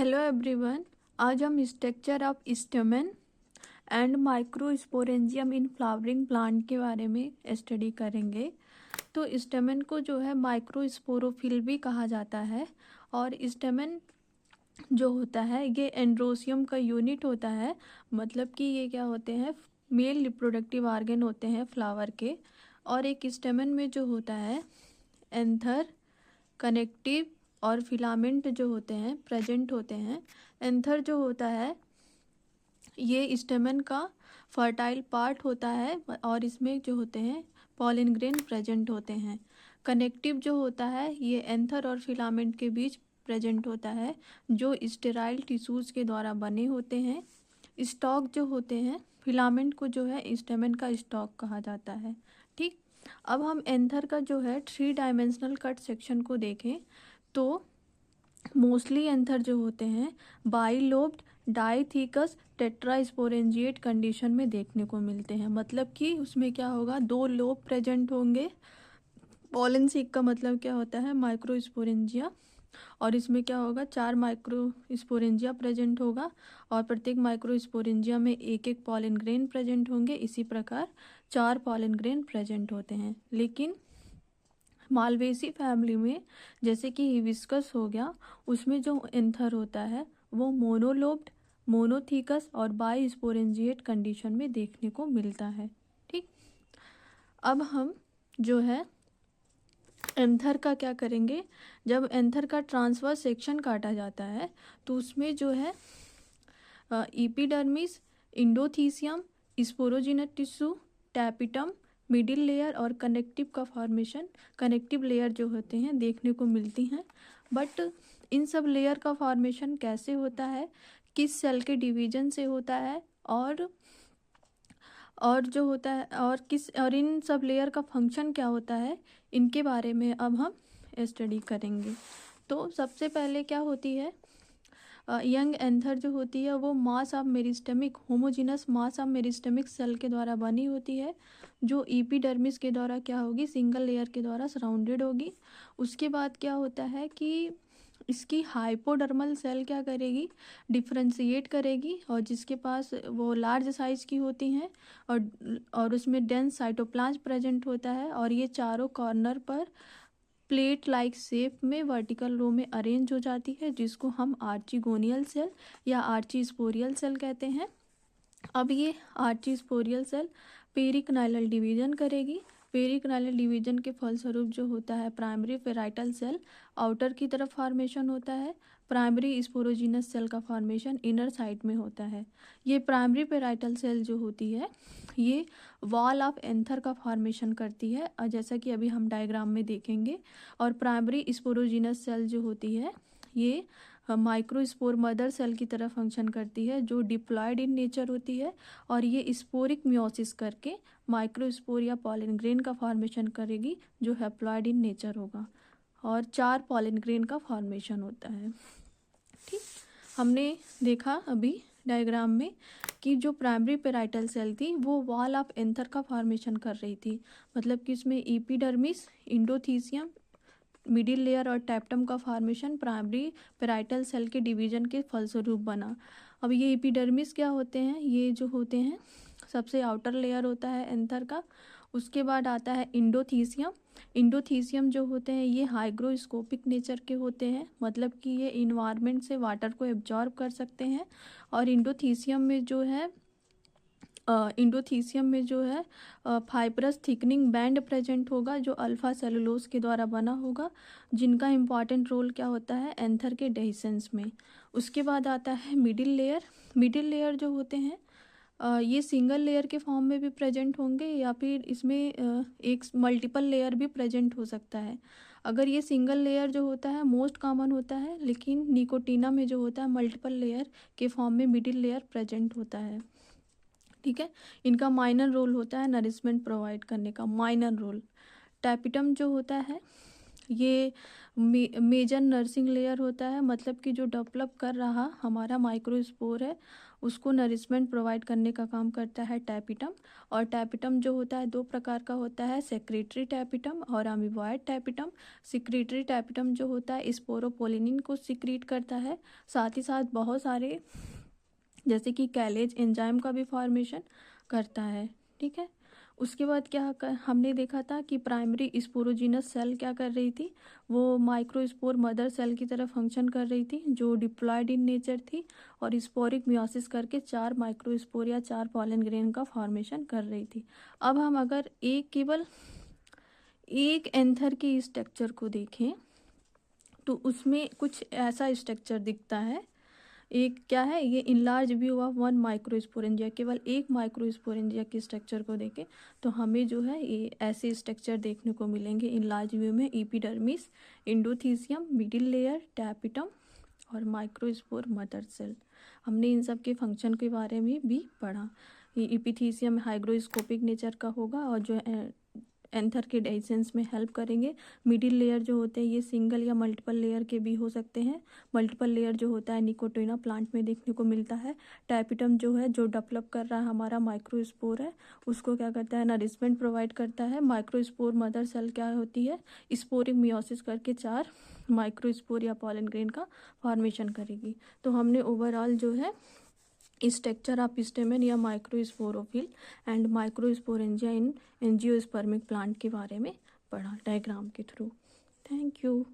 Hello everyone. आज हम structure of stamen and microsporangium in flowering plant के बारे में स्टडी करेंगे। तो स्टेमेन को जो है माइक्रोस्पोरोफिल भी कहा जाता है और स्टेमेन जो होता है ये एंड्रोसियम का यूनिट होता है। मतलब कि ये क्या होते हैं, मेल रिप्रोडक्टिव ऑर्गन होते हैं फ्लावर के। और एक स्टेमेन में जो होता है एंथर, कनेक्टिव और फिलामेंट जो होते हैं प्रेजेंट होते हैं। एंथर जो होता है ये स्टेमेन का फर्टाइल पार्ट होता है और इसमें जो होते हैं पॉलन ग्रेन प्रेजेंट होते हैं। कनेक्टिव जो होता है ये एंथर और फिलामेंट के बीच प्रेजेंट होता है जो स्टेराइल टिश्यूज के द्वारा बने होते हैं। स्टॉक जो होते हैं, फिलामेंट को जो है स्टेमेन का स्टॉक कहा जाता है। ठीक, अब हम एंथर का जो है 3 डायमेंशनल कट सेक्शन को देखें तो मोस्टली एंथर जो होते हैं बाइलोब्ड डाइथिकस टेट्रास्पोरेंजिएट कंडीशन में देखने को मिलते हैं। मतलब कि उसमें क्या होगा, 2 लोब प्रेजेंट होंगे। पॉलन सीक का मतलब क्या होता है, माइक्रोस्पोरेंजिया। और इसमें क्या होगा, 4 माइक्रोस्पोरेंजिया प्रेजेंट होगा और प्रत्येक माइक्रोस्पोरेंजिया में एक एक पॉलन ग्रेन प्रेजेंट होंगे। इसी प्रकार 4 पॉलन ग्रेन प्रेजेंट होते हैं। लेकिन मालवेसी फैमिली में जैसे कि हिबिस्कस हो गया, उसमें जो एंथर होता है वो मोनोलोब्ड, मोनोथीकस और बाइस्पोरेंजिएट कंडीशन में देखने को मिलता है। ठीक, अब हम जो है एंथर का क्या करेंगे, जब एंथर का ट्रांसवर्स सेक्शन काटा जाता है तो उसमें जो है epidermis, endothecium, sporogenous tissue, tapetum, middle layer और कनेक्टिव का फॉर्मेशन, कनेक्टिव लेयर जो होते हैं देखने को मिलती हैं। बट इन सब लेयर का फॉर्मेशन कैसे होता है, किस सेल के डिवीजन से होता है और जो होता है और इन सब लेयर का फंक्शन क्या होता है, इनके बारे में अब हम स्टडी करेंगे। तो सबसे पहले क्या होती है, यंग एंथर जो होती है वो mass of meristematic homogenous mass of meristematic cell के द्वारा बनी होती है जो एपिडर्मिस के द्वारा क्या होगी, सिंगल लेयर के द्वारा सराउंडेड होगी। उसके बाद क्या होता है कि इसकी हाइपोडर्मल सेल क्या करेगी, डिफ्रेंशिएट करेगी और जिसके पास वो लार्ज साइज की होती हैं और उसमें डेंस साइटोप्लाज्म प्रेजेंट होता है और ये चारों कॉर्नर पर प्लेट लाइक शेप में वर्टिकल रो में अरेंज हो जाती है जिसको हम आर्चिगोनियल सेल या आर्चिस्पोरियल सेल कहते हैं। अब ये आर्चिस्पोरियल सेल पेरिकनाइलल डिवीजन करेगी। पेरिकनाइलल डिवीजन के फलस्वरूप जो होता है प्राइमरी पेराइटल सेल आउटर की तरफ फॉर्मेशन होता है। प्राइमरी स्पोरोजिनस सेल का फॉर्मेशन इनर साइड में होता है। ये प्राइमरी पेराइटल सेल जो होती है ये वॉल ऑफ एंथर का फॉर्मेशन करती है और जैसा कि अभी हम डायग्राम में देखेंगे। और प्राइमरी स्पोरोजिनस सेल जो होती है ये माइक्रोस्पोर मदर सेल की तरह फंक्शन करती है जो डिप्लॉयड इन नेचर होती है और ये स्पोरिक मियोसिस करके माइक्रोस्पोर या पॉलन ग्रेन का फॉर्मेशन करेगी जो हैप्लॉयड इन नेचर होगा और 4 पॉलन ग्रेन का फॉर्मेशन होता है। ठीक, हमने देखा अभी डायग्राम में कि जो प्राइमरी पेराइटल सेल थी वो वॉल ऑफ एंथर का फॉर्मेशन कर रही थी। मतलब कि इसमें एपिडर्मिस, इंडोथीसियम, मिडिल लेयर और टैप्टम का फॉर्मेशन प्राइमरी पेराइटल सेल के डिवीजन के फलस्वरूप बना। अब ये एपिडर्मिस क्या होते हैं, ये जो होते हैं सबसे आउटर लेयर होता है एंथर का। उसके बाद आता है इंडोथीसियम। इंडोथीसियम जो होते हैं ये हाइग्रोस्कोपिक नेचर के होते हैं, मतलब कि ये इन्वायरमेंट से वाटर को एब्जॉर्ब कर सकते हैं। और इंडोथीसियम में जो है फाइब्रस थिकनिंग बैंड प्रेजेंट होगा जो अल्फा सेलुलोज के द्वारा बना होगा, जिनका इम्पॉर्टेंट रोल क्या होता है एंथर के डेhiscence में। उसके बाद आता है मिडिल लेयर। मिडिल लेयर जो होते हैं ये सिंगल लेयर के फॉर्म में भी प्रेजेंट होंगे या फिर इसमें एक मल्टीपल लेयर भी प्रेजेंट हो सकता है। अगर ये सिंगल लेयर जो होता है मोस्ट कॉमन होता है, लेकिन निकोटीना में जो होता है मल्टीपल लेयर के फॉर्म में मिडिल लेयर प्रेजेंट होता है। ठीक है, इनका माइनर रोल होता है नरिशमेंट प्रोवाइड करने का, माइनर रोल। टैपिटम जो होता है ये मेजर नर्सिंग लेयर होता है, मतलब कि जो डेवलप कर रहा हमारा माइक्रोस्पोर है उसको नरिशमेंट प्रोवाइड करने का काम करता है टैपिटम। और टैपिटम जो होता है 2 प्रकार का होता है, सेक्रेटरी टैपिटम और अमीबॉयड टैपिटम। सेक्रेटरी टैपिटम जो होता है स्पोरोपोलिनिन को सिक्रीट करता है, साथ ही साथ बहुत सारे जैसे कि कैलेज एंजाइम का भी फॉर्मेशन करता है। ठीक है, उसके बाद हमने देखा था कि प्राइमरी स्पोरोजिनस सेल क्या कर रही थी, वो माइक्रोस्पोर मदर सेल की तरह फंक्शन कर रही थी, जो डिप्लॉयड इन नेचर थी और स्पोरिक मियोसिस करके 4 माइक्रोस्पोर या 4 पॉलन ग्रेन का फॉर्मेशन कर रही थी। अब हम अगर केवल एक एंथर की स्ट्रक्चर को देखें तो उसमें कुछ ऐसा स्ट्रक्चर दिखता है। एक क्या है, ये इनलार्ज व्यू ऑफ 1 माइक्रोस्पोरेंजिया, केवल एक माइक्रोस्पोरेंजिया के स्ट्रक्चर को देखें तो हमें जो है ये ऐसे स्ट्रक्चर देखने को मिलेंगे इनलार्ज व्यू में। Epidermis, endothecium, middle layer, tapetum और माइक्रोस्पोर मदर सेल। हमने इन सब के फंक्शन के बारे में भी पढ़ा। ये एपिथीसियम हाइग्रोस्कोपिक नेचर का होगा और जो एंथर के डाइसेंस में हेल्प करेंगे। मिडिल लेयर जो होते हैं ये सिंगल या मल्टीपल लेयर के भी हो सकते हैं। मल्टीपल लेयर जो होता है निकोटिना प्लांट में देखने को मिलता है। टैपिटम जो है जो डेवलप कर रहा है हमारा माइक्रोस्पोर है, उसको क्या करता है, नरिशमेंट प्रोवाइड करता है। माइक्रोस्पोर मदर सेल क्या होती है, स्पोरिक मियोसिस करके 4 माइक्रोस्पोर या पॉलन ग्रेन का फॉर्मेशन करेगी। तो हमने ओवरऑल जो है स्ट्रक्चर ऑफ स्टेमन या microsporophyll and microsporangia in angiospermic plant के बारे में पढ़ा डायग्राम के थ्रू। Thank you.